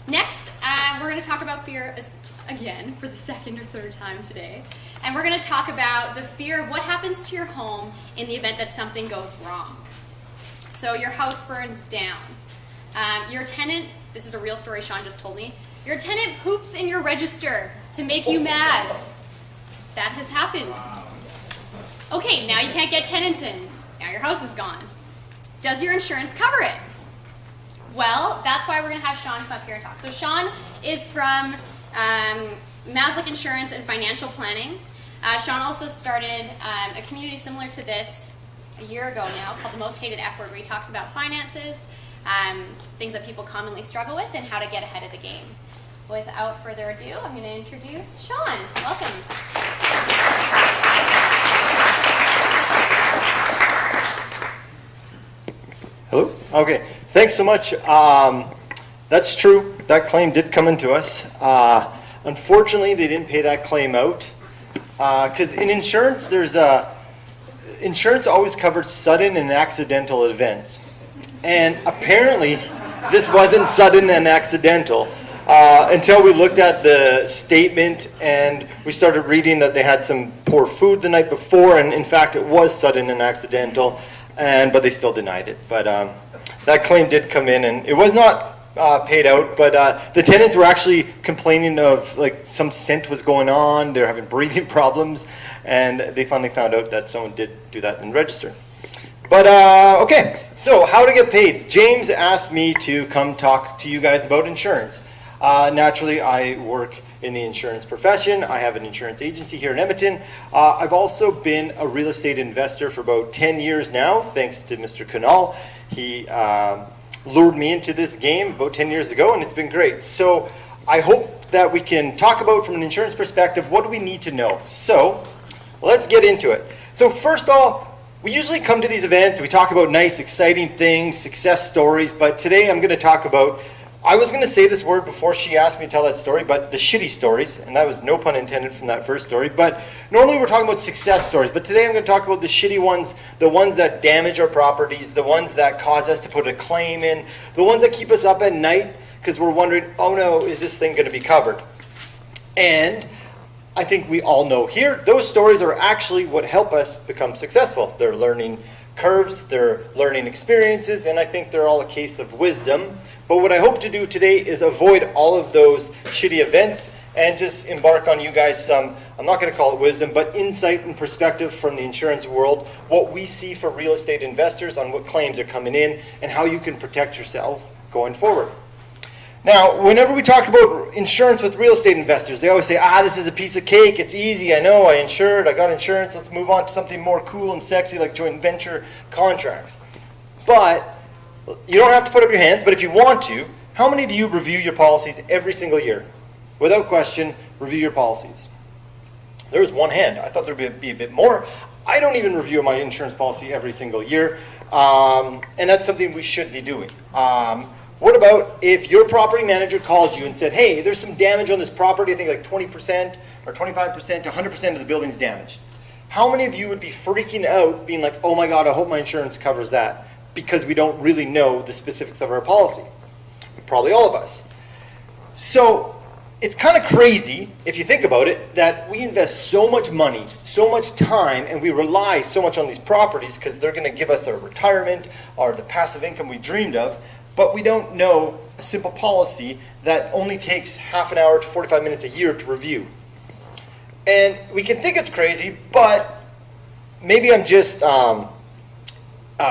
Next, we're going to talk about fear again for the second or third time today. And we're going to talk about the fear of what happens to your home in the event that something goes wrong. So your house burns down. Your tenant, this is a real story Shaun just told me, your tenant poops in your register to make you mad. That has happened. Okay, now you can't get tenants in. Now your house is gone. Does your insurance cover it? Well, that's why we're going to have Shaun come up here and talk. So Shaun is from Maslyk Insurance and Financial Planning. Shaun also started a community similar to this a year ago now called The Most Hated F Word, where he talks about finances, things that people commonly struggle with, and how to get ahead of the game. Without further ado, I'm going to introduce Shaun. Welcome. Hello? Okay. Thanks so much. That's true. That claim did come into us. Unfortunately, they didn't pay that claim out. Because in insurance, insurance always covers sudden and accidental events. And apparently, this wasn't sudden and accidental until we looked at the statement and we started reading that they had some poor food the night before, and in fact, it was sudden and accidental, but they still denied it. But that claim did come in, and it was not paid out, but the tenants were actually complaining of like some scent was going on, they're having breathing problems, and they finally found out that someone did do that and register. But okay, so how to get paid. James asked me to come talk to you guys about insurance. Naturally, I work in the insurance profession. I have an insurance agency here in Edmonton. I've also been a real estate investor for about 10 years now, thanks to Mr. Canal. He lured me into this game about 10 years ago, and it's been great. So I hope that we can talk about, from an insurance perspective, what do we need to know. So let's get into it. So first off, we usually come to these events, we talk about nice, exciting things, success stories, but today I'm going to talk about, I was going to say this word before she asked me to tell that story, but the shitty stories, and that was no pun intended from that first story, but normally we're talking about success stories, but today I'm going to talk about the shitty ones, the ones that damage our properties, the ones that cause us to put a claim in, the ones that keep us up at night because we're wondering, oh no, is this thing going to be covered? And I think we all know here, those stories are actually what help us become successful. They're learning curves, they're learning experiences, and I think they're all a case of wisdom. But what I hope to do today is avoid all of those shitty events and just embark on you guys some, I'm not going to call it wisdom, but insight and perspective from the insurance world, what we see for real estate investors on what claims are coming in and how you can protect yourself going forward. Now, whenever we talk about insurance with real estate investors, they always say, this is a piece of cake, it's easy, I know, I insured, I got insurance, let's move on to something more cool and sexy like joint venture contracts. But you don't have to put up your hands, but if you want to, how many do you review your policies every single year? Without question, review your policies. There was one hand. I thought there would be a bit more. I don't even review my insurance policy every single year, and that's something we should be doing. What about if your property manager called you and said, hey, there's some damage on this property, I think like 20% or 25% to 100% of the building's damaged. How many of you would be freaking out, being like, oh my God, I hope my insurance covers that, because we don't really know the specifics of our policy? Probably all of us. So it's kind of crazy, if you think about it, that we invest so much money, so much time, and we rely so much on these properties because they're going to give us our retirement or the passive income we dreamed of, but we don't know a simple policy that only takes half an hour to 45 minutes a year to review. And we can think it's crazy, but maybe I'm just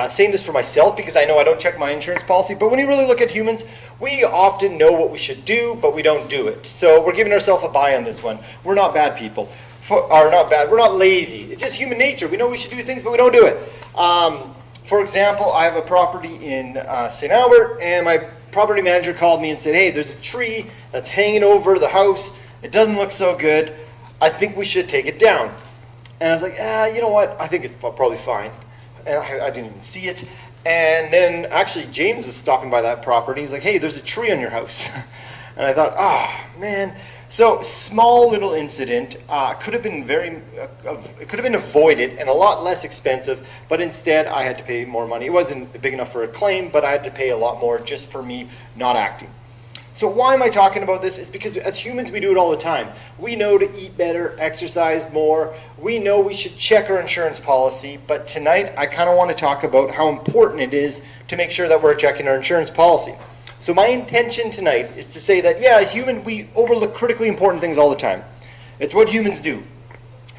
saying this for myself because I know I don't check my insurance policy, but when you really look at humans, we often know what we should do, but we don't do it. So we're giving ourselves a buy on this one. We're not bad people. We're not lazy. It's just human nature. We know we should do things, but we don't do it. For example, I have a property in St. Albert, and my property manager called me and said, hey, there's a tree that's hanging over the house. It doesn't look so good. I think we should take it down. And I was like, you know what? I think it's probably fine. And I didn't even see it. And then actually James was stopping by that property. He's like, hey, there's a tree on your house. And I thought, man. So small little incident could have been it could have been avoided and a lot less expensive, but instead I had to pay more money. It wasn't big enough for a claim, but I had to pay a lot more just for me not acting. So why am I talking about this? It's because as humans, we do it all the time. We know to eat better, exercise more. We know we should check our insurance policy. But tonight, I kind of want to talk about how important it is to make sure that we're checking our insurance policy. So my intention tonight is to say that, yeah, as human, we overlook critically important things all the time. It's what humans do.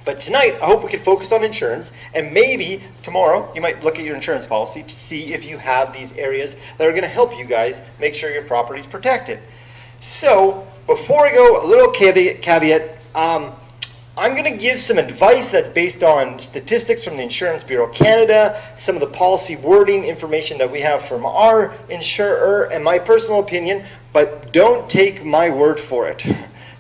But tonight, I hope we can focus on insurance, and maybe tomorrow you might look at your insurance policy to see if you have these areas that are going to help you guys make sure your property is protected. So, before I go, a little caveat. I'm going to give some advice that's based on statistics from the Insurance Bureau of Canada, some of the policy wording information that we have from our insurer, and my personal opinion, but don't take my word for it.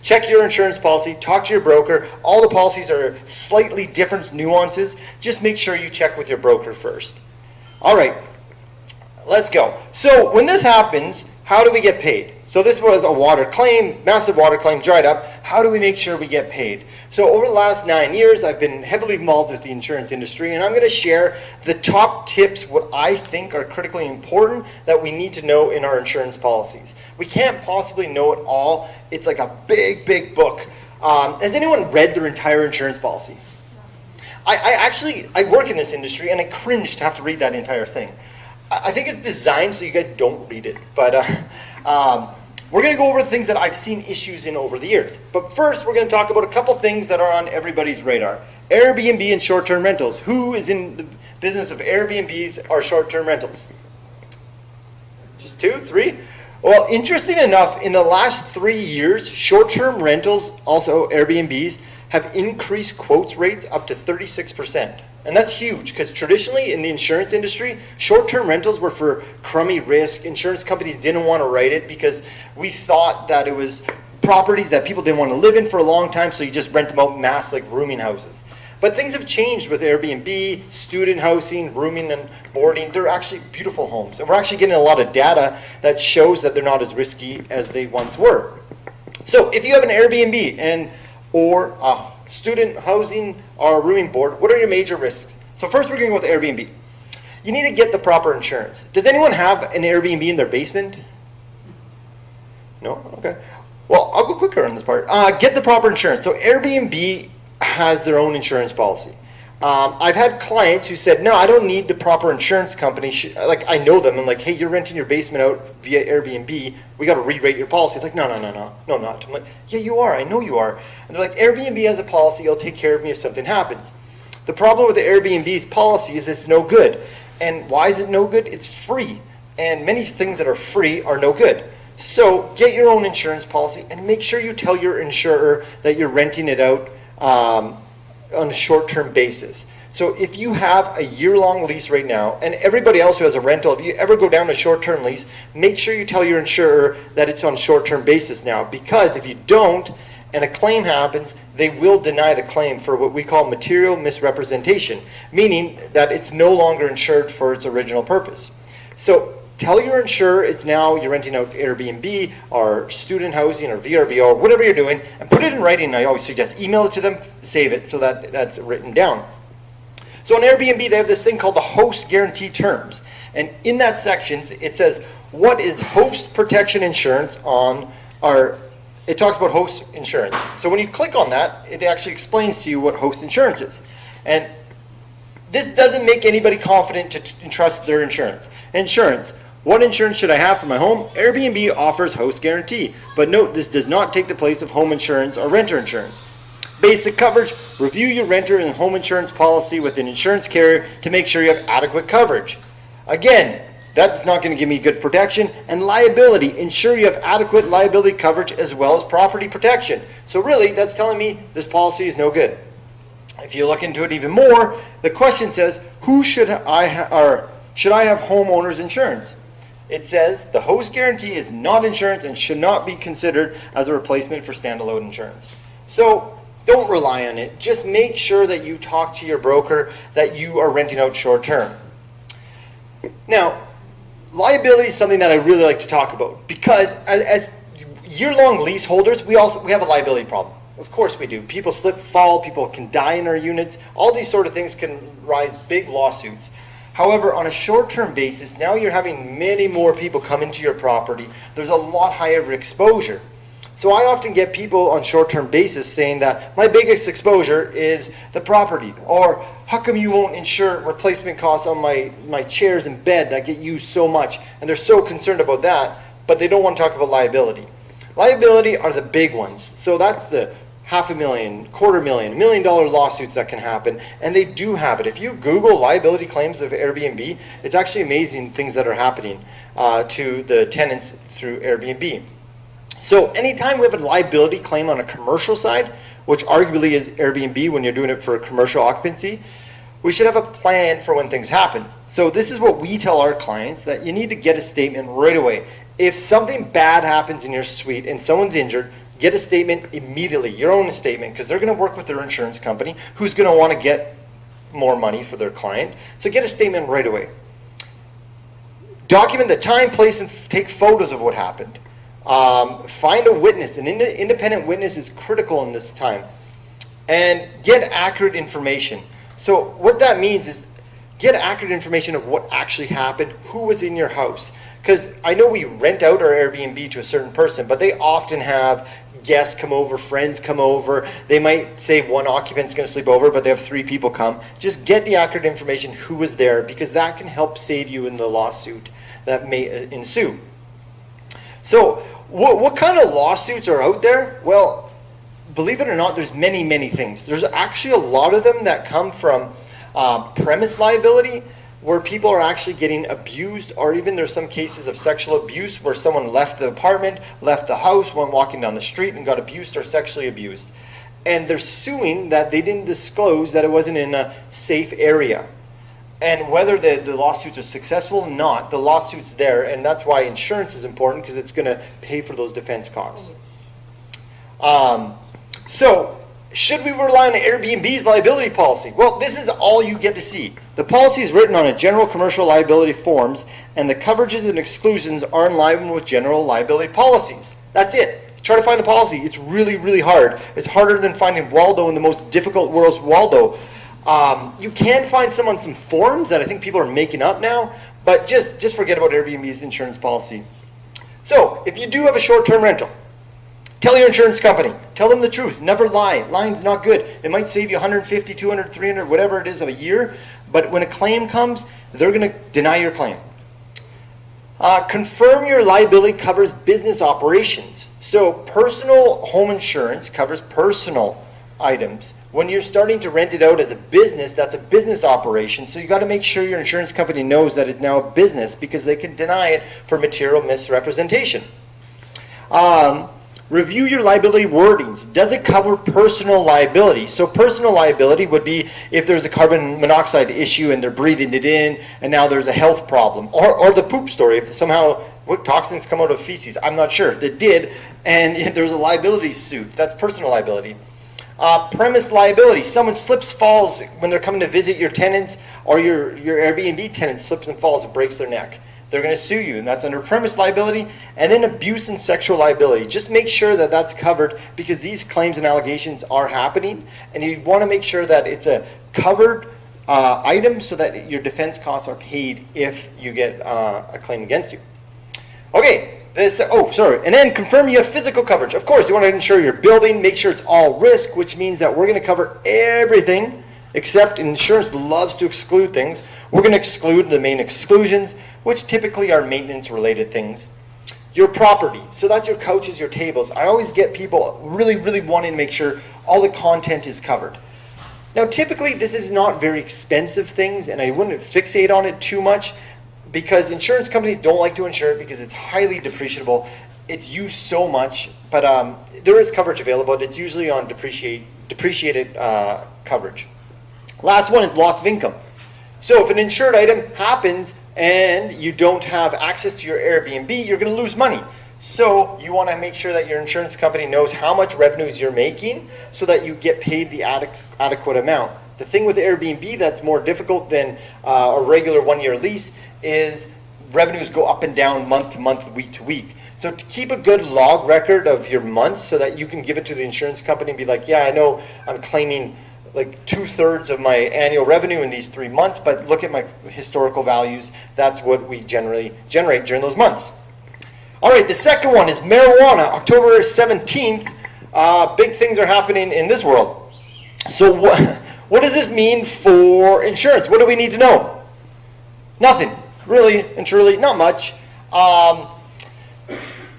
Check your insurance policy, talk to your broker. All the policies are slightly different nuances. Just make sure you check with your broker first. All right, let's go. So when this happens, how do we get paid? So this was a water claim, massive water claim, dried up. How do we make sure we get paid? So over the last 9 years, I've been heavily involved with the insurance industry, and I'm going to share the top tips, what I think are critically important that we need to know in our insurance policies. We can't possibly know it all. It's like a big, big book. Has anyone read their entire insurance policy? I work in this industry, and I cringe to have to read that entire thing. I think it's designed so you guys don't read it, but we're going to go over the things that I've seen issues in over the years. But first, we're going to talk about a couple things that are on everybody's radar. Airbnb and short-term rentals. Who is in the business of Airbnbs or short-term rentals? Just 2, 3? Well, interesting enough, in the last 3 years, short-term rentals, also Airbnbs, have increased quotes rates up to 36%. And that's huge, because traditionally in the insurance industry, short-term rentals were for crummy risk. Insurance companies didn't want to write it because we thought that it was properties that people didn't want to live in for a long time, so you just rent them out mass like rooming houses. But things have changed with Airbnb, student housing, rooming and boarding. They're actually beautiful homes. And we're actually getting a lot of data that shows that they're not as risky as they once were. So if you have an Airbnb or a student housing or a rooming board, what are your major risks? So first we're going to go with Airbnb. You need to get the proper insurance. Does anyone have an Airbnb in their basement? No? Okay. Well, I'll go quicker on this part. Get the proper insurance. So Airbnb has their own insurance policy. I've had clients who said, no, I don't need the proper insurance company. Like, I know them. I'm like, hey, you're renting your basement out via Airbnb. We got to re-rate your policy. Like, no, I'm not. I'm like, yeah, you are. I know you are. And they're like, Airbnb has a policy. It'll take care of me if something happens. The problem with the Airbnb's policy is it's no good. And why is it no good? It's free. And many things that are free are no good. So get your own insurance policy and make sure you tell your insurer that you're renting it out on a short-term basis. So if you have a year-long lease right now, and everybody else who has a rental, if you ever go down a short-term lease, make sure you tell your insurer that it's on a short-term basis now, because if you don't, and a claim happens, they will deny the claim for what we call material misrepresentation, meaning that it's no longer insured for its original purpose. So tell your insurer it's now you're renting out Airbnb or student housing or VRBO or whatever you're doing, and put it in writing. I always suggest email it to them, save it so that that's written down. So on Airbnb, they have this thing called the host guarantee terms. And in that section, it says, what is host protection insurance on our, it talks about host insurance. So when you click on that, it actually explains to you what host insurance is. And this doesn't make anybody confident to entrust their insurance. Insurance. What insurance should I have for my home? Airbnb offers host guarantee. But note, this does not take the place of home insurance or renter insurance. Basic coverage. Review your renter and home insurance policy with an insurance carrier to make sure you have adequate coverage. Again, that's not going to give me good protection. And liability. Ensure you have adequate liability coverage as well as property protection. So really, that's telling me this policy is no good. If you look into it even more, the question says, who should I have homeowners insurance? It says the host guarantee is not insurance and should not be considered as a replacement for standalone insurance. So don't rely on it. Just make sure that you talk to your broker that you are renting out short term. Now, liability is something that I really like to talk about because as year-long leaseholders, we have a liability problem. Of course we do. People slip, fall, people can die in our units. All these sort of things can rise big lawsuits. However, on a short-term basis, now you're having many more people come into your property. There's a lot higher exposure. So I often get people on short-term basis saying that my biggest exposure is the property, or how come you won't insure replacement costs on my chairs and bed that get used so much? And they're so concerned about that, but they don't want to talk about liability. Liability are the big ones. So that's the $500,000, $250,000, $1 million lawsuits that can happen, and they do have it. If you Google liability claims of Airbnb, it's actually amazing things that are happening to the tenants through Airbnb. So anytime we have a liability claim on a commercial side, which arguably is Airbnb when you're doing it for a commercial occupancy, we should have a plan for when things happen. So this is what we tell our clients, that you need to get a statement right away. If something bad happens in your suite and someone's injured, get a statement immediately, your own statement, because they're going to work with their insurance company who's going to want to get more money for their client. So get a statement right away. Document the time, place, and take photos of what happened. Find a witness. An independent witness is critical in this time. And get accurate information. So what that means is get accurate information of what actually happened, who was in your house. Because I know we rent out our Airbnb to a certain person, but they often have guests come over, friends come over. They might say one occupant's going to sleep over, but they have 3 people come. Just get the accurate information, who was there, because that can help save you in the lawsuit that may ensue. So what kind of lawsuits are out there? Well, believe it or not, there's many, many things. There's actually a lot of them that come from premise liability, where people are actually getting abused, or even there's some cases of sexual abuse where someone left the apartment, left the house, went walking down the street and got abused or sexually abused. And they're suing that they didn't disclose that it wasn't in a safe area. And whether the lawsuits are successful or not, the lawsuit's there, and that's why insurance is important, because it's going to pay for those defense costs. So, should we rely on Airbnb's liability policy? Well, this is all you get to see. The policy is written on a general commercial liability forms, and the coverages and exclusions are in line with general liability policies. That's it. Try to find the policy. It's really, really hard. It's harder than finding Waldo in the most difficult world's Waldo. You can find some on some forums that I think people are making up now, but just forget about Airbnb's insurance policy. So, if you do have a short-term rental, tell your insurance company. Tell them the truth. Never lie. Lying's not good. It might save you $150, $200, $300, whatever it is of a year, but when a claim comes, they're going to deny your claim. Confirm your liability covers business operations. So personal home insurance covers personal items. When you're starting to rent it out as a business, that's a business operation. So you got to make sure your insurance company knows that it's now a business, because they can deny it for material misrepresentation. Review your liability wordings. Does it cover personal liability? So personal liability would be if there's a carbon monoxide issue and they're breathing it in and now there's a health problem. Or the poop story, if somehow what toxins come out of feces. I'm not sure if they did, and if there's a liability suit. That's personal liability. Premise liability. Someone slips, falls when they're coming to visit your tenants, or your Airbnb tenant slips and falls and breaks their neck. They're going to sue you, and that's under premise liability. And then abuse and sexual liability. Just make sure that that's covered, because these claims and allegations are happening, and you want to make sure that it's a covered item so that your defense costs are paid if you get a claim against you. Okay, and then confirm you have physical coverage. Of course, you want to insure your building, make sure it's all risk, which means that we're going to cover everything, except insurance loves to exclude things. We're going to exclude the main exclusions, which typically are maintenance-related things. Your property, so that's your couches, your tables. I always get people really, really wanting to make sure all the content is covered. Now, typically, this is not very expensive things, and I wouldn't fixate on it too much, because insurance companies don't like to insure it because it's highly depreciable. It's used so much, but there is coverage available. It's usually on depreciated coverage. Last one is loss of income. So if an insured item happens and you don't have access to your Airbnb, you're going to lose money. So you want to make sure that your insurance company knows how much revenues you're making so that you get paid the adequate amount. The thing with Airbnb that's more difficult than a regular one-year lease is revenues go up and down month to month, week to week. So to keep a good log record of your months so that you can give it to the insurance company and be like, yeah, I know I'm claiming like 2/3 of my annual revenue in these 3 months, but look at my historical values. That's what we generally generate during those months. All right, the second one is marijuana. October 17th, big things are happening in this world. So what does this mean for insurance? What do we need to know? Nothing. Really and truly, not much. And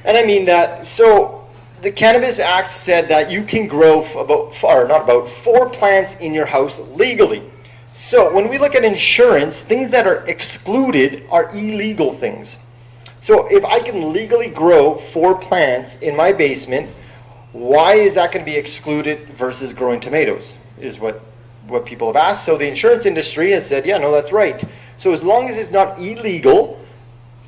I mean that. So the Cannabis Act said that you can grow about 4 plants in your house legally. So when we look at insurance, things that are excluded are illegal things. So if I can legally grow 4 plants in my basement, why is that going to be excluded versus growing tomatoes, is what people have asked. So the insurance industry has said, yeah, no, that's right. So as long as it's not illegal,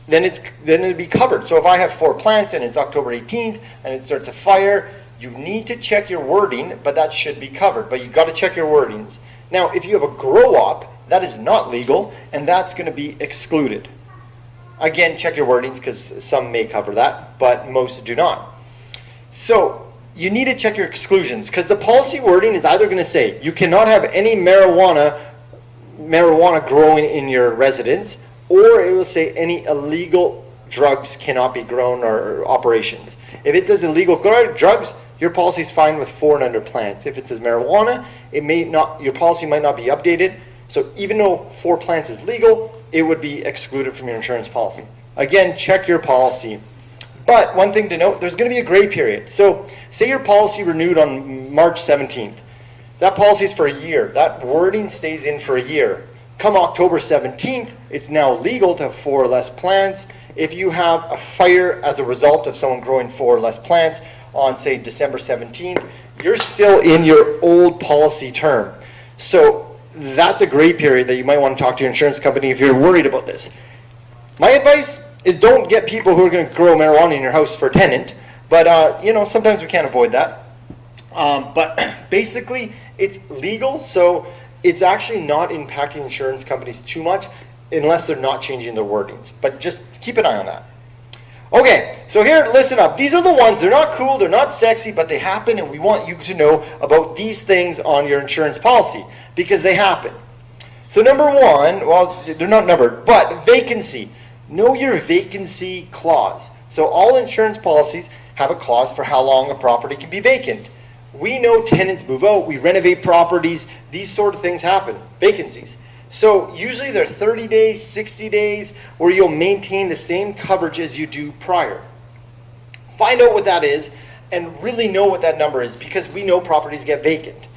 then it'll be covered. So if I have 4 plants and it's October 18th and it starts a fire, you need to check your wording, but that should be covered. But you've got to check your wordings. Now, if you have a grow-op, that is not legal, and that's going to be excluded. Again, check your wordings, because some may cover that, but most do not. So you need to check your exclusions, because the policy wording is either going to say you cannot have any marijuana growing in your residence, or it will say any illegal drugs cannot be grown or operations. If it says illegal drugs, your policy is fine with 4 and under plants. If it says marijuana, your policy might not be updated. So even though 4 plants is legal, it would be excluded from your insurance policy. Again, check your policy. But one thing to note, there's going to be a gray period. So say your policy renewed on March 17th. That policy is for a year. That wording stays in for a year. Come October 17th, it's now legal to have 4 or less plants. If you have a fire as a result of someone growing 4 or less plants on, say, December 17th, you're still in your old policy term. So that's a gray period that you might want to talk to your insurance company if you're worried about this. My advice is don't get people who are going to grow marijuana in your house for a tenant, but sometimes we can't avoid that. But basically, it's legal, so it's actually not impacting insurance companies too much unless they're not changing their wordings. But just keep an eye on that. Okay, so here, listen up. These are the ones. They're not cool, they're not sexy, but they happen, and we want you to know about these things on your insurance policy because they happen. So number 1, well, they're not numbered, but vacancy. Know your vacancy clause. So all insurance policies have a clause for how long a property can be vacant. We know tenants move out, we renovate properties, these sort of things happen, vacancies. So usually they're 30 days, 60 days, where you'll maintain the same coverage as you do prior. Find out what that is and really know what that number is because we know properties get vacant.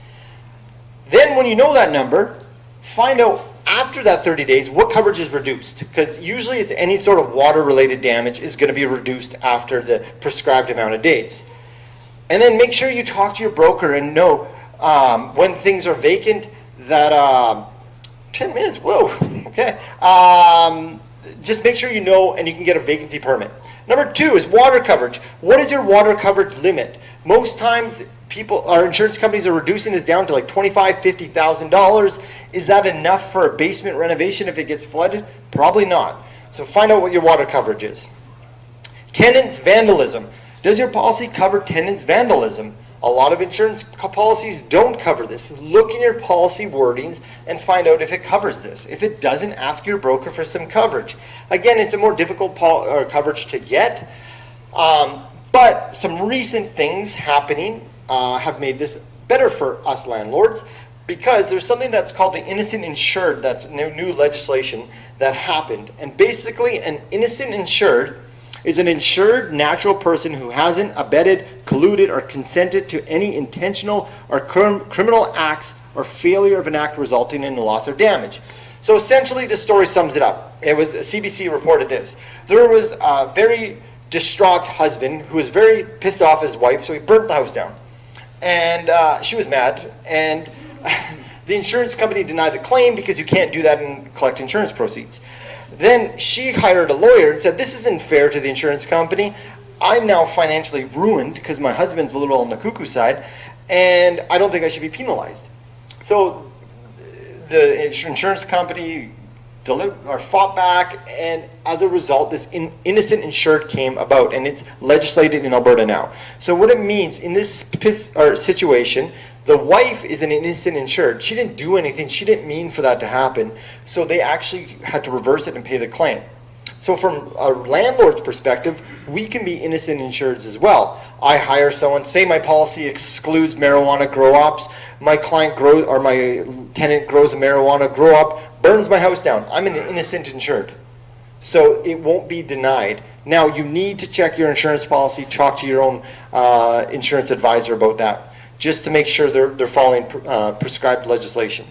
Then when you know that number, find out after that 30 days what coverage is reduced because usually it's any sort of water-related damage is going to be reduced after the prescribed amount of days. And then make sure you talk to your broker and know when things are vacant that 10 minutes, whoa, okay. Just make sure you know and you can get a vacancy permit. Number 2 is water coverage. What is your water coverage limit? Most times our insurance companies are reducing this down to like $25,000, $50,000. Is that enough for a basement renovation if it gets flooded? Probably not. So find out what your water coverage is. Tenants vandalism. Does your policy cover tenants vandalism? A lot of insurance policies don't cover this. Look in your policy wordings and find out if it covers this. If it doesn't, ask your broker for some coverage. Again, it's a more difficult coverage to get, but some recent things happening have made this better for us landlords because there's something that's called the innocent insured. That's new legislation that happened. And basically, an innocent insured is an insured natural person who hasn't abetted, colluded, or consented to any intentional or criminal acts or failure of an act resulting in loss or damage. So essentially, this story sums it up. It was CBC reported this. There was a very distraught husband who was very pissed off at his wife, so he burnt the house down. And she was mad, and the insurance company denied the claim because you can't do that and collect insurance proceeds. Then she hired a lawyer and said, this isn't fair to the insurance company. I'm now financially ruined because my husband's a little on the cuckoo side, and I don't think I should be penalized. So the insurance company fought back, and as a result, this innocent insured came about, and it's legislated in Alberta now. So what it means in this situation, The wife is an innocent insured. She didn't do anything. She didn't mean for that to happen. So they actually had to reverse it and pay the claim. So from a landlord's perspective, we can be innocent insureds as well. I hire someone, say my policy excludes marijuana grow-ops, my client grows, or my tenant grows a marijuana grow-op, burns my house down. I'm an innocent insured. So it won't be denied. Now you need to check your insurance policy, talk to your own insurance advisor about that, just to make sure they're following prescribed legislation.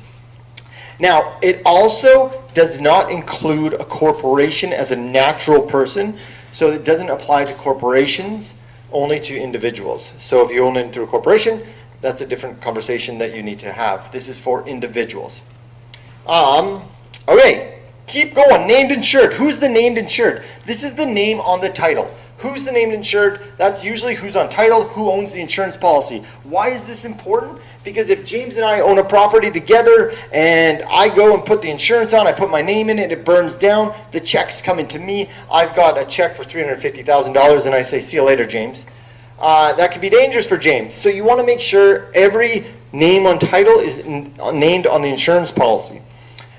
Now, it also does not include a corporation as a natural person, so it doesn't apply to corporations, only to individuals. So if you own it through a corporation, that's a different conversation that you need to have. This is for individuals. Okay, keep going. Named insured. Who's the named insured? This is the name on the title. Who's the named insured? That's usually who's on title, who owns the insurance policy. Why is this important? Because if James and I own a property together and I go and put the insurance on, I put my name in it, it burns down, the check's coming to me, I've got a check for $350,000 and I say, see you later, James. That could be dangerous for James. So you want to make sure every name on title is named on the insurance policy.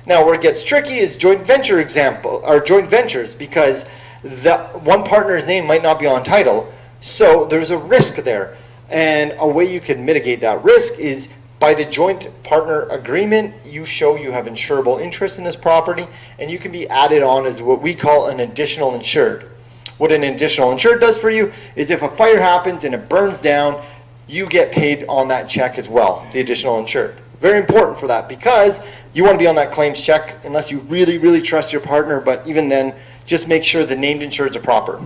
Now where it gets tricky is joint venture example, or joint ventures, because the one partner's name might not be on title, so there's a risk there. And a way you can mitigate that risk is by the joint partner agreement, you show you have insurable interest in this property, and you can be added on as what we call an additional insured. What an additional insured does for you is if a fire happens and it burns down, you get paid on that check as well, the additional insured. Very important for that, because you want to be on that claims check unless you really, really trust your partner, but even then, just make sure the named insureds are proper.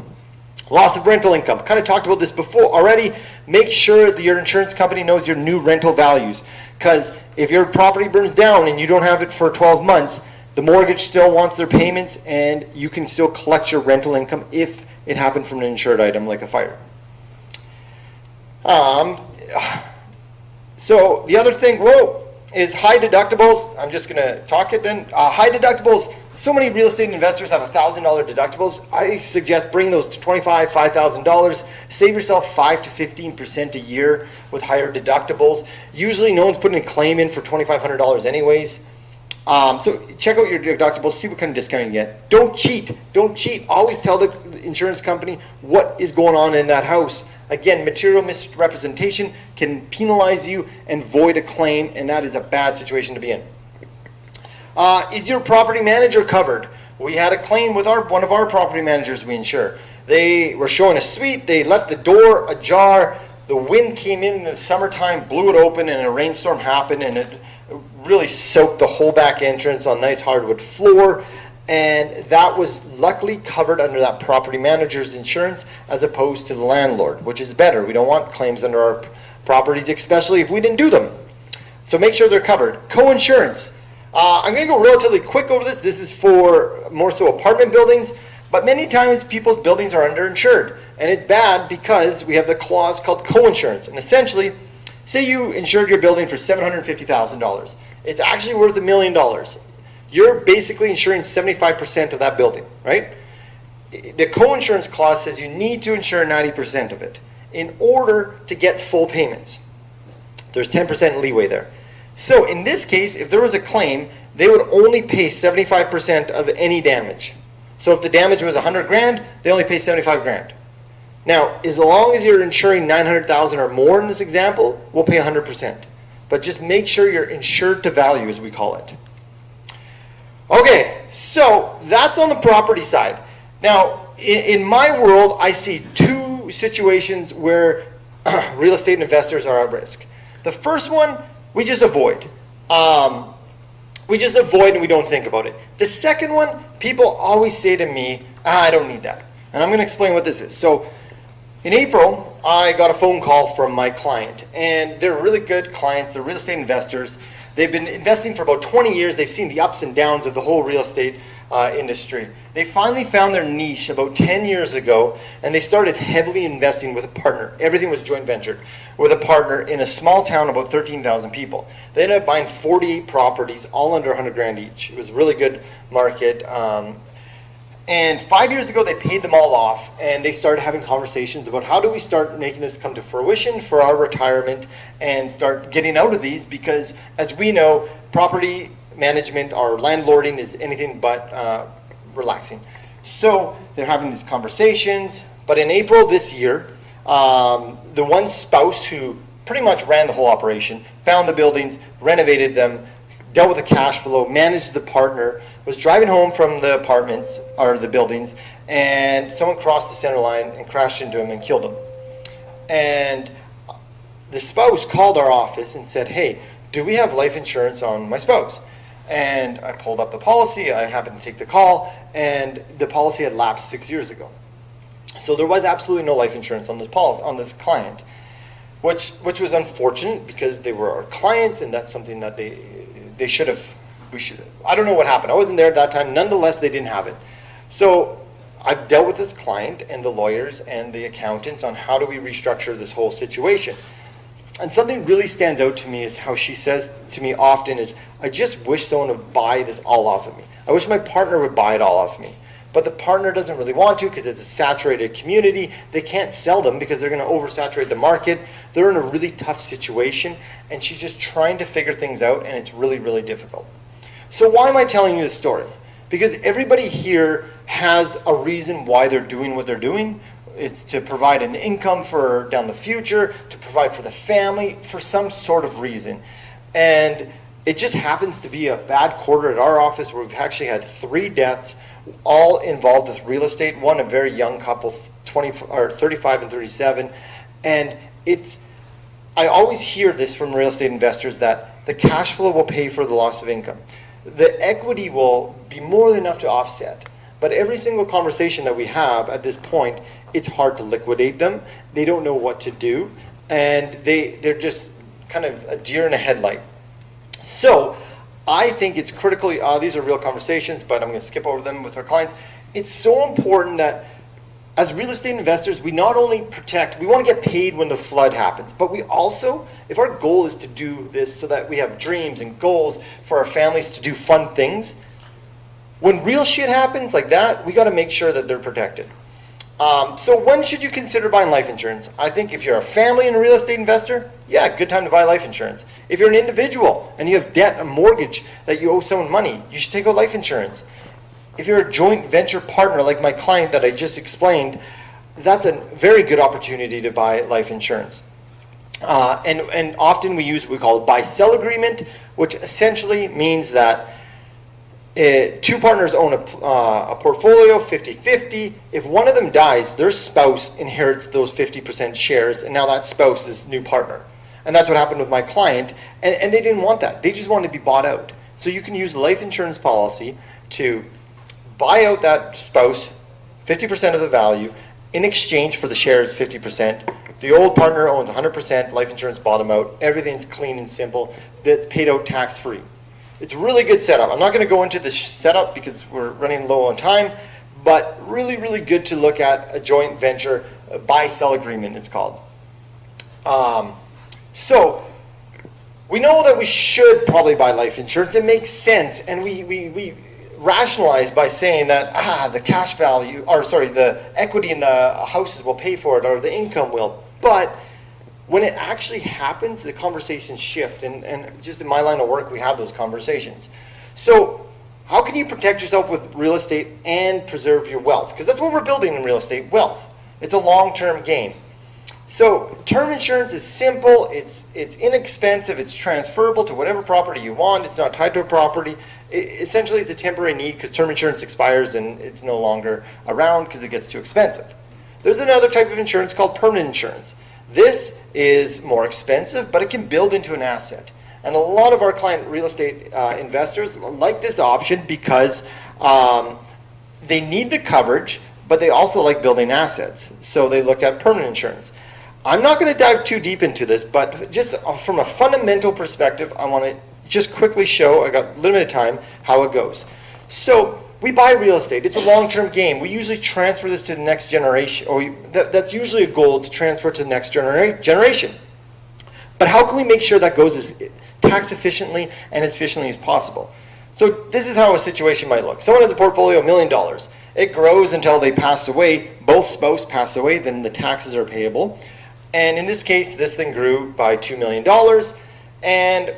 Loss of rental income. Kind of talked about this before already. Make sure that your insurance company knows your new rental values. Because if your property burns down and you don't have it for 12 months, the mortgage still wants their payments and you can still collect your rental income if it happened from an insured item like a fire. So the other thing, is high deductibles. I'm just going to talk it then. High deductibles. So many real estate investors have $1,000 deductibles. I suggest bring those to $25,000, $5,000. Save yourself 5 to 15% a year with higher deductibles. Usually no one's putting a claim in for $2,500 anyways. So check out your deductibles, see what kind of discount you get. Don't cheat. Don't cheat. Always tell the insurance company what is going on in that house. Again, material misrepresentation can penalize you and void a claim, and that is a bad situation to be in. Is your property manager covered? We had a claim with one of our property managers we insure. They were showing a suite. They left the door ajar. The wind came in the summertime, blew it open, and a rainstorm happened, and it really soaked the whole back entrance on nice hardwood floor. And that was luckily covered under that property manager's insurance as opposed to the landlord, which is better. We don't want claims under our properties, especially if we didn't do them. So make sure they're covered. Co-insurance. I'm going to go relatively quick over this. This is for more so apartment buildings, but many times people's buildings are underinsured. And it's bad because we have the clause called co-insurance. And essentially, say you insured your building for $750,000. It's actually worth $1 million. You're basically insuring 75% of that building, right? The co-insurance clause says you need to insure 90% of it in order to get full payments. There's 10% leeway there. So in this case, if there was a claim, they would only pay 75% of any damage. So if the damage was $100,000, they only pay $75,000. Now, as long as you're insuring $900,000 or more in this example, we'll pay 100%. But just make sure you're insured to value, as we call it. Okay, so that's on the property side. Now, in my world, I see two situations where real estate investors are at risk. The first one, we just avoid. We just avoid and we don't think about it. The second one, people always say to me, I don't need that. And I'm going to explain what this is. So in April, I got a phone call from my client. And they're really good clients. They're real estate investors. They've been investing for about 20 years. They've seen the ups and downs of the whole real estate industry. They finally found their niche about 10 years ago, and they started heavily investing with a partner. Everything was joint ventured with a partner in a small town, about 13,000 people. They ended up buying 48 properties, all under $100,000 each. It was a really good market. And 5 years ago, they paid them all off, and they started having conversations about how do we start making this come to fruition for our retirement and start getting out of these, because as we know, property management or landlording is anything but relaxing. So they're having these conversations, but in April this year, the one spouse who pretty much ran the whole operation, found the buildings, renovated them, dealt with the cash flow, managed the partner, was driving home from the apartments or the buildings, and someone crossed the center line and crashed into him and killed him. And the spouse called our office and said, hey, do we have life insurance on my spouse? And I pulled up the policy, I happened to take the call, and the policy had lapsed 6 years ago. So there was absolutely no life insurance on this policy, on this client, which was unfortunate because they were our clients, and that's something that they should have. I don't know what happened. I wasn't there at that time. Nonetheless, they didn't have it. So I've dealt with this client and the lawyers and the accountants on how do we restructure this whole situation. And something really stands out to me is how she says to me often is, I just wish someone would buy this all off of me. I wish my partner would buy it all off me. But the partner doesn't really want to because it's a saturated community. They can't sell them because they're going to oversaturate the market. They're in a really tough situation, and she's just trying to figure things out, and it's really, really difficult. So why am I telling you this story? Because everybody here has a reason why they're doing what they're doing. It's to provide an income for down the future, to provide for the family, for some sort of reason. And it just happens to be a bad quarter at our office where we've actually had 3 deaths, all involved with real estate. One, a very young couple, 35 and 37. And I always hear this from real estate investors that the cash flow will pay for the loss of income. The equity will be more than enough to offset. But every single conversation that we have at this point, it's hard to liquidate them. They don't know what to do. And they're just kind of a deer in a headlight. So I think it's critically, these are real conversations, but I'm going to skip over them with our clients. It's so important that as real estate investors, we not only protect, we want to get paid when the flood happens, but we also, if our goal is to do this so that we have dreams and goals for our families to do fun things, when real shit happens like that, we got to make sure that they're protected. So when should you consider buying life insurance? I think if you're a family and a real estate investor, yeah, good time to buy life insurance. If you're an individual and you have debt, a mortgage that you owe someone money, you should take out life insurance. If you're a joint venture partner like my client that I just explained, that's a very good opportunity to buy life insurance. And often we use what we call a buy-sell agreement, which essentially means that 2 partners own a portfolio, 50-50. If one of them dies, their spouse inherits those 50% shares, and now that spouse is new partner. And that's what happened with my client, and they didn't want that. They just wanted to be bought out. So you can use a life insurance policy to buy out that spouse, 50% of the value, in exchange for the shares 50%. The old partner owns 100%, life insurance bought them out. Everything's clean and simple. That's paid out tax-free. It's a really good setup. I'm not going to go into the setup because we're running low on time, but really, really good to look at a joint venture, a buy-sell agreement it's called. So we know that we should probably buy life insurance. It makes sense, and we rationalize by saying that the cash value, the equity in the houses will pay for it, or the income will. But when it actually happens, the conversations shift, and just in my line of work, we have those conversations. So how can you protect yourself with real estate and preserve your wealth? Because that's what we're building in real estate, wealth. It's a long-term game. So term insurance is simple, it's inexpensive, it's transferable to whatever property you want, it's not tied to a property. Essentially, it's a temporary need because term insurance expires and it's no longer around because it gets too expensive. There's another type of insurance called permanent insurance. This is more expensive, but it can build into an asset. And a lot of our client real estate investors like this option because they need the coverage, but they also like building assets. So they look at permanent insurance. I'm not going to dive too deep into this, but just from a fundamental perspective, I want to just quickly show, I got limited time, how it goes. So we buy real estate. It's a long-term game. We usually transfer this to the next generation, or that's usually a goal, to transfer to the next generation. But how can we make sure that goes as tax efficiently and as efficiently as possible? So this is how a situation might look. Someone has a portfolio of $1 million, It grows until they pass away, both spouses pass away, then the taxes are payable. And in this case, this thing grew by $2 million. And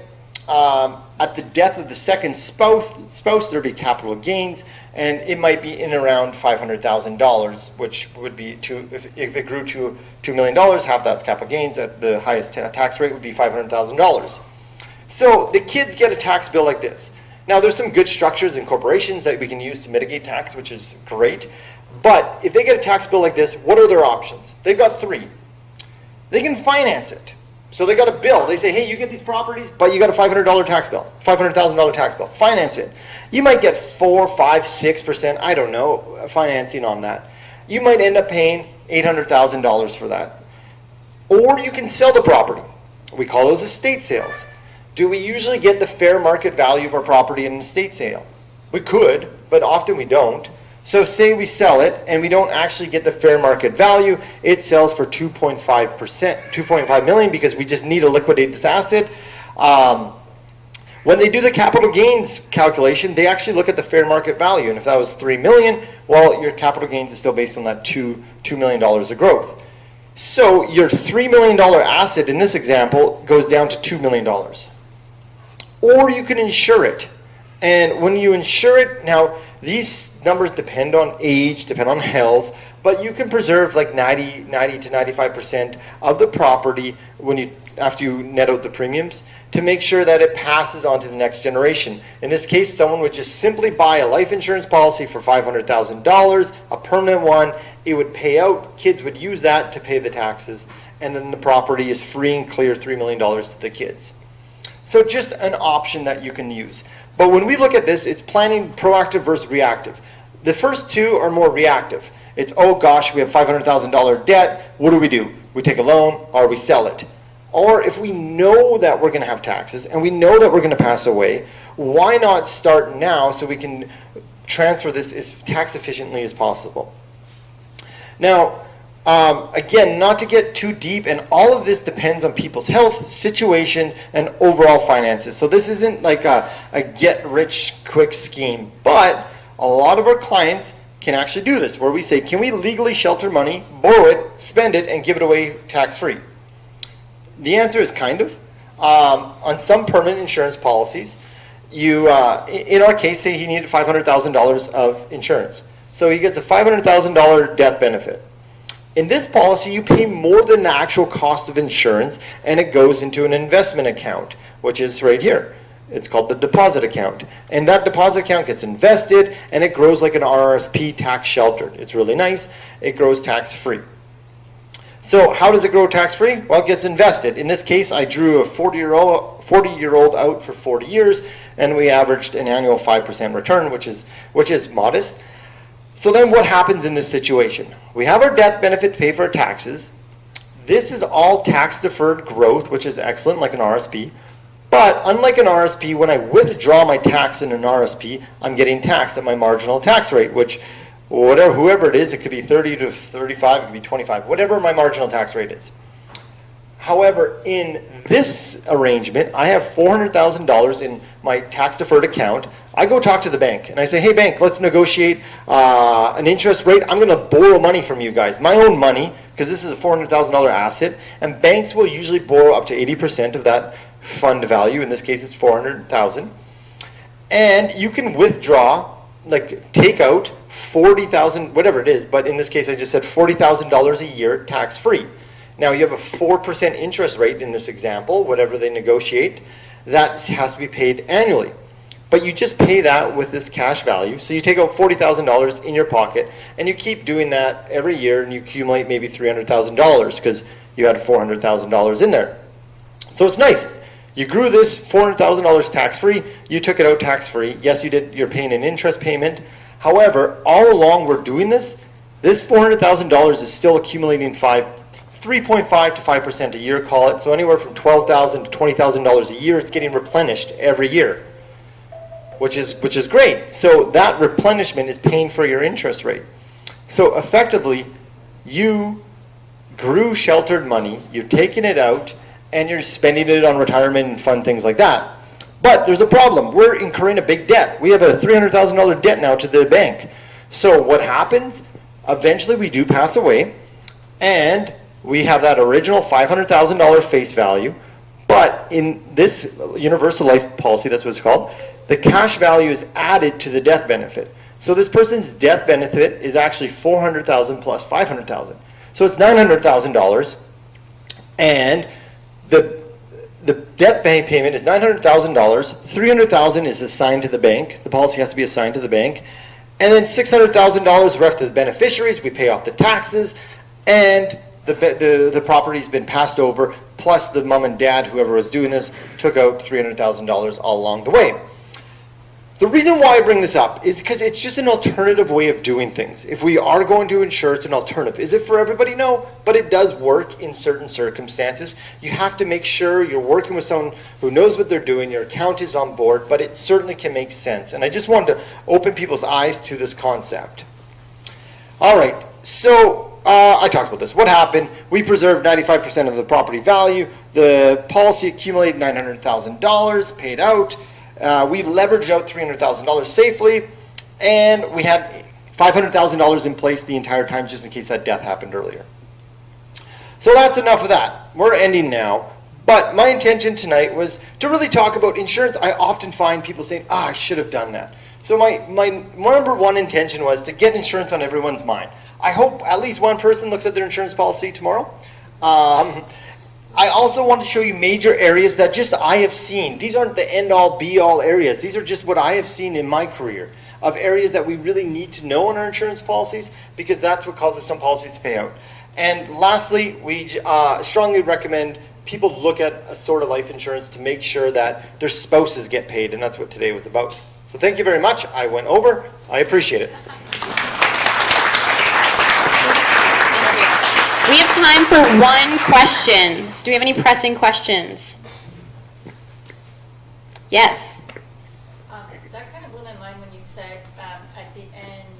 at the death of the second spouse, there'd be capital gains, and it might be in around $500,000, which would be if it grew to $2 million, half that's capital gains. At the highest tax rate would be $500,000. So the kids get a tax bill like this. Now, there's some good structures in corporations that we can use to mitigate tax, which is great. But if they get a tax bill like this, what are their options? They've got three. They can finance it. So they got a bill. They say, hey, you get these properties, but you got a $500 tax bill, $500,000 tax bill. Finance it. You might get 4, 5, 6%, I don't know, financing on that. You might end up paying $800,000 for that. Or you can sell the property. We call those estate sales. Do we usually get the fair market value of our property in an estate sale? We could, but often we don't. So say we sell it and we don't actually get the fair market value, it sells for 2.5 million because we just need to liquidate this asset. When they do the capital gains calculation, they actually look at the fair market value. And if that was 3 million, well, your capital gains is still based on that $2 million of growth. So your $3 million asset in this example goes down to $2 million. Or you can insure it. And when you insure it, now these numbers depend on age, depend on health, but you can preserve like 90 to 95% of the property after you net out the premiums to make sure that it passes on to the next generation. In this case, someone would just simply buy a life insurance policy for $500,000, a permanent one. It would pay out. Kids would use that to pay the taxes, and then the property is free and clear $3 million to the kids. So just an option that you can use. But when we look at this, it's planning proactive versus reactive. The first two are more reactive. It's, oh gosh, we have $500,000 debt. What do? We take a loan or we sell it. Or if we know that we're going to have taxes and we know that we're going to pass away, why not start now so we can transfer this as tax efficiently as possible? Now, again, not to get too deep, and all of this depends on people's health, situation, and overall finances. So this isn't like a get-rich-quick scheme, but a lot of our clients can actually do this, where we say, can we legally shelter money, borrow it, spend it, and give it away tax-free? The answer is kind of. On some permanent insurance policies, in our case, say he needed $500,000 of insurance. So he gets a $500,000 death benefit. In this policy, you pay more than the actual cost of insurance, and it goes into an investment account, which is right here. It's called the deposit account. And that deposit account gets invested, and it grows like an RRSP tax sheltered. It's really nice. It grows tax-free. So how does it grow tax-free? Well, it gets invested. In this case, I drew a 40-year-old out for 40 years, and we averaged an annual 5% return, which is modest. So then what happens in this situation? We have our death benefit to pay for our taxes. This is all tax-deferred growth, which is excellent, like an RSP. But unlike an RSP, when I withdraw my tax in an RSP, I'm getting taxed at my marginal tax rate, which whoever it is, it could be 30 to 35, it could be 25, whatever my marginal tax rate is. However, in this arrangement, I have $400,000 in my tax-deferred account. I go talk to the bank, and I say, hey, bank, let's negotiate an interest rate. I'm going to borrow money from you guys, my own money, because this is a $400,000 asset, and banks will usually borrow up to 80% of that fund value. In this case, it's $400,000. And you can withdraw, like take out $40,000, whatever it is, but in this case, I just said $40,000 a year tax-free. Now, you have a 4% interest rate in this example, whatever they negotiate. That has to be paid annually. But you just pay that with this cash value. So you take out $40,000 in your pocket, and you keep doing that every year, and you accumulate maybe $300,000 because you had $400,000 in there. So it's nice. You grew this $400,000 tax-free. You took it out tax-free. Yes, you did. You're paying an interest payment. However, all along we're doing this $400,000 is still accumulating 3.5 to 5% a year, call it. So anywhere from $12,000 to $20,000 a year, it's getting replenished every year, which is great. So that replenishment is paying for your interest rate. So effectively, you grew sheltered money, you've taken it out, and you're spending it on retirement and fun things like that. But there's a problem. We're incurring a big debt. We have a $300,000 debt now to the bank. So what happens? Eventually we do pass away, and we have that original $500,000 face value, but in this universal life policy, that's what it's called, the cash value is added to the death benefit. So this person's death benefit is actually $400,000 plus $500,000. So it's $900,000, and the death payment is $900,000. $300,000 is assigned to the bank. The policy has to be assigned to the bank. And then $600,000 left to the beneficiaries. We pay off the taxes, and the property's been passed over, plus the mom and dad, whoever was doing this, took out $300,000 all along the way. The reason why I bring this up is because it's just an alternative way of doing things. If we are going to insure, it's an alternative. Is it for everybody? No, but it does work in certain circumstances. You have to make sure you're working with someone who knows what they're doing, your account is on board, but it certainly can make sense. And I just wanted to open people's eyes to this concept. All right, so I talked about this. What happened? We preserved 95% of the property value. The policy accumulated $900,000, paid out. We leveraged out $300,000 safely, and we had $500,000 in place the entire time just in case that death happened earlier. So that's enough of that. We're ending now. But my intention tonight was to really talk about insurance. I often find people saying, I should have done that. So my number one intention was to get insurance on everyone's mind. I hope at least one person looks at their insurance policy tomorrow. I also want to show you major areas that just I have seen. These aren't the end-all, be-all areas. These are just what I have seen in my career of areas that we really need to know in our insurance policies, because that's what causes some policies to pay out. And lastly, we strongly recommend people look at a sort of life insurance to make sure that their spouses get paid, and that's what today was about. So thank you very much. I went over. I appreciate it. We have time for one question. Do we have any pressing questions? Yes. That kind of blew my mind when you said at the end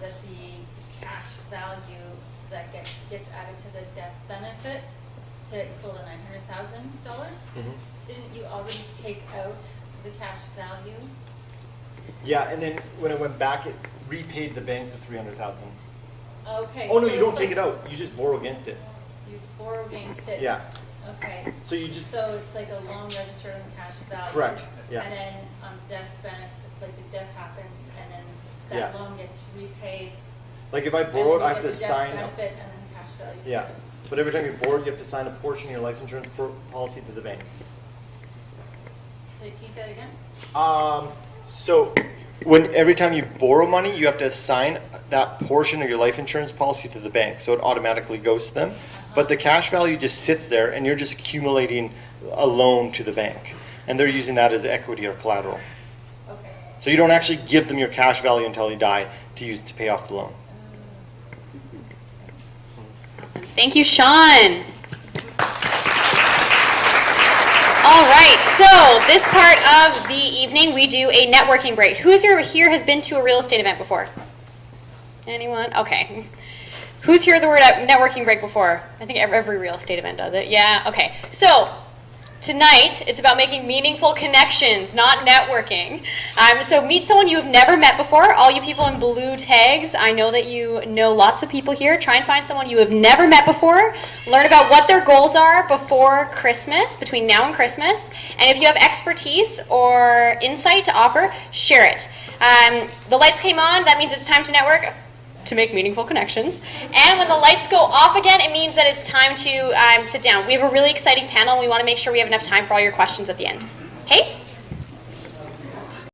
that the cash value that gets added to the death benefit to equal the $900,000. Mm-hmm. Didn't you already take out the cash value? Yeah, and then when it went back, it repaid the bank the $300,000. Okay. Oh no, so you don't it's take like it out. You just borrow against it. You borrow against it. Yeah. Okay. So you just So it's like a loan registered on cash value. correct. Yeah. And then death benefit, like the death happens, and then that Yeah. loan gets repaid. Like if I and borrowed, then I you have get to the sign. death benefit and then the cash value. Yeah. But every time you borrow, you have to sign a portion of your life insurance policy to the bank. So can you say that again? So every time you borrow money, you have to assign that portion of your life insurance policy to the bank, so it automatically goes to them. But the cash value just sits there, and you're just accumulating a loan to the bank, and they're using that as equity or collateral. Okay. So you don't actually give them your cash value until you die to use to pay off the loan. Awesome. Thank you, Shaun. All right, so this part of the evening, we do a networking break. Who's here has been to a real estate event before? Anyone? Okay. Who's heard the word networking break before? I think every real estate event does it. Yeah, okay. So tonight, it's about making meaningful connections, not networking. So meet someone you have never met before. All you people in blue tags, I know that you know lots of people here. Try and find someone you have never met before. Learn about what their goals are before Christmas, between now and Christmas. And if you have expertise or insight to offer, share it. The lights came on. That means it's time to network, to make meaningful connections. And when the lights go off again, it means that it's time to sit down. We have a really exciting panel, and we want to make sure we have enough time for all your questions at the end. Okay?